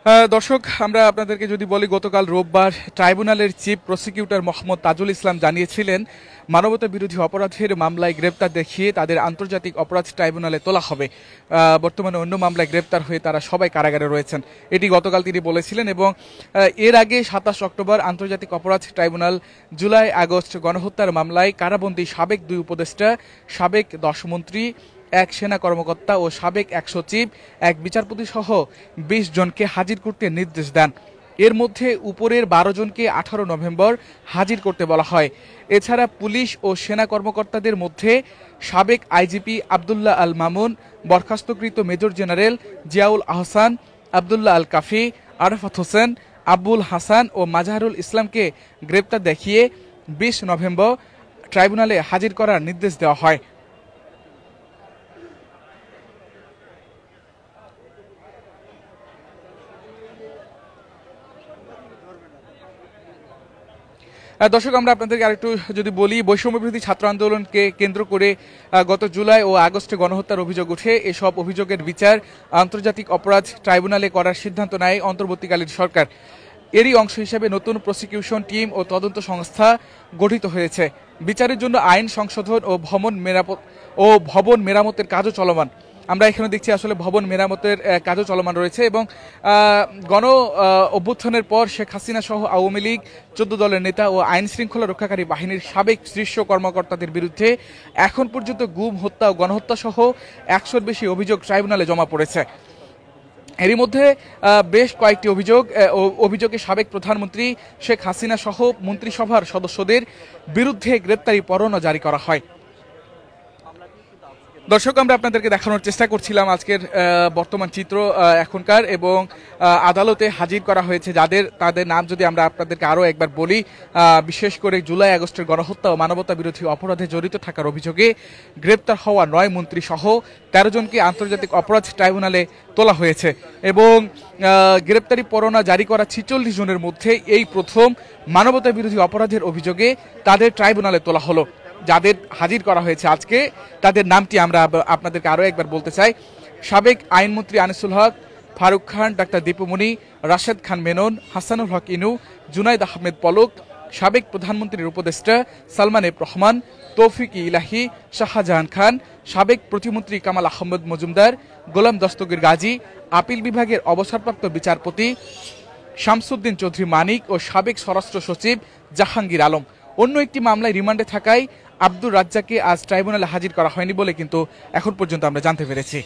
দর্শক, আমরা আপনাদেরকে যদি বলি, গতকাল রোববার ট্রাইব্যুনালের চিফ প্রসিকিউটর মোহাম্মদ তাজুল ইসলাম জানিয়েছিলেন মানবতা বিরোধী অপরাধের মামলায় গ্রেপ্তার দেখিয়ে তাদের আন্তর্জাতিক অপরাধ ট্রাইব্যুনালে তোলা হবে। বর্তমানে অন্য মামলায় গ্রেপ্তার হয়ে তারা সবাই কারাগারে রয়েছেন, এটি গতকাল তিনি বলেছিলেন। এবং এর আগে 27 অক্টোবর আন্তর্জাতিক অপরাধ ট্রাইব্যুনাল জুলাই আগস্ট গণহত্যার মামলায় কারাবন্দী সাবেক 2 উপদেষ্টা, সাবেক 10 মন্ত্রী, এক সেনা কর্মকর্তা ও সাবেক 1 সচিব, এক বিচারপতি সহ 20 জনকে হাজির করতে নির্দেশ দেন। এর মধ্যে উপরের 12 জনকে 18 নভেম্বর হাজির করতে বলা হয়। এছাড়া পুলিশ ও সেনা কর্মকর্তাদের মধ্যে সাবেক IGP Abdullah Al Mamun, বরখাস্তকৃত major general Ziaul Ahsan, Abdullah আল কাফি, আরাফাত হোসেন, আবুল হাসান ও মাজাহারুল ইসলামকে গ্রেপ্তার দেখিয়ে 20 নভেম্বর ট্রাইব্যুনালে হাজির করার নির্দেশ দেওয়া হয়। দর্শক, আমরা আপনাদেরকে আরেকটু যদি বলি, বৈষম্যবিরোধী ছাত্র আন্দোলনকে কেন্দ্র করে গত জুলাই ও আগস্টে গণহত্যার অভিযোগ ওঠে। এসব অভিযোগের বিচার আন্তর্জাতিক অপরাধ ট্রাইব্যুনালে করার সিদ্ধান্ত নেয় অন্তর্বর্তীকালীন সরকার। এরই অংশ হিসেবে নতুন প্রসিকিউশন টিম ও তদন্ত সংস্থা গঠিত হয়েছে। বিচারের জন্য আইন সংশোধন ও ভবন মেরামতের কাজও চলমান। আমরা এখানে দেখছি আসলে ভবন মেরামতের কাজও চলমান রয়েছে। এবং গণ অভ্যুত্থানের পর শেখ হাসিনা সহ আওয়ামী লীগ, 14 দলের নেতা ও আইন শৃঙ্খলা রক্ষাকারী বাহিনীর সাবেক শীর্ষ কর্মকর্তাদের বিরুদ্ধে এখন পর্যন্ত গুম, হত্যা ও গণহত্যা সহ 100-র বেশি অভিযোগ ট্রাইব্যুনালে জমা পড়েছে। এরই মধ্যে বেশ কয়েকটি অভিযোগে সাবেক প্রধানমন্ত্রী শেখ হাসিনা সহ মন্ত্রিসভার সদস্যদের বিরুদ্ধে গ্রেপ্তারি পরোয়ানা জারি করা হয়। দর্শক, আমরা আপনাদেরকে দেখানোর চেষ্টা করছিলাম আজকের বর্তমান চিত্র এখনকার, এবং আদালতে হাজির করা হয়েছে তাদের নাম যদি আমরা আপনাদেরকে আরও একবার বলি। বিশেষ করে জুলাই আগস্টের গণহত্যা ও মানবতা বিরোধী অপরাধে জড়িত থাকার অভিযোগে গ্রেপ্তার হওয়া 9 মন্ত্রী সহ 13 জনকে আন্তর্জাতিক অপরাধ ট্রাইব্যুনালে তোলা হয়েছে। এবং গ্রেপ্তারি পরোয়ানা জারি করা 46 জনের মধ্যে এই প্রথম মানবতা বিরোধী অপরাধের অভিযোগে তাদের ট্রাইব্যুনালে তোলা হলো। যাদের হাজির করা হয়েছে আজকে, তাদের নামটি আমরা আপনাদেরকে আরও একবার বলতে চাই। সাবেক আইনমন্ত্রী আনিসুল হক, ফারুক খান, ডাক্তার দীপুমণি, রাশেদ খান মেনন, হাসানুল হক ইনু, জুনাইদ আহমেদ পলক, সাবেক প্রধানমন্ত্রীর উপদেষ্টা সালমান এফ রহমান, তৌফিক ইলাহি, শাহজাহান খান, সাবেক প্রতিমন্ত্রী কামাল আহমদ মজুমদার, গোলাম দস্তগীর গাজী, আপিল বিভাগের অবসরপ্রাপ্ত বিচারপতি শামসুদ্দিন চৌধুরী মানিক ও সাবেক স্বরাষ্ট্র সচিব জাহাঙ্গীর আলম। অন্য একটি মামলায় রিমান্ডে থাকায় আব্দুর রাজ্জাককে আজ ট্রাইব্যুনালে হাজির করা হয়নি বলে কিন্তু এখন পর্যন্ত আমরা জানতে পেরেছি।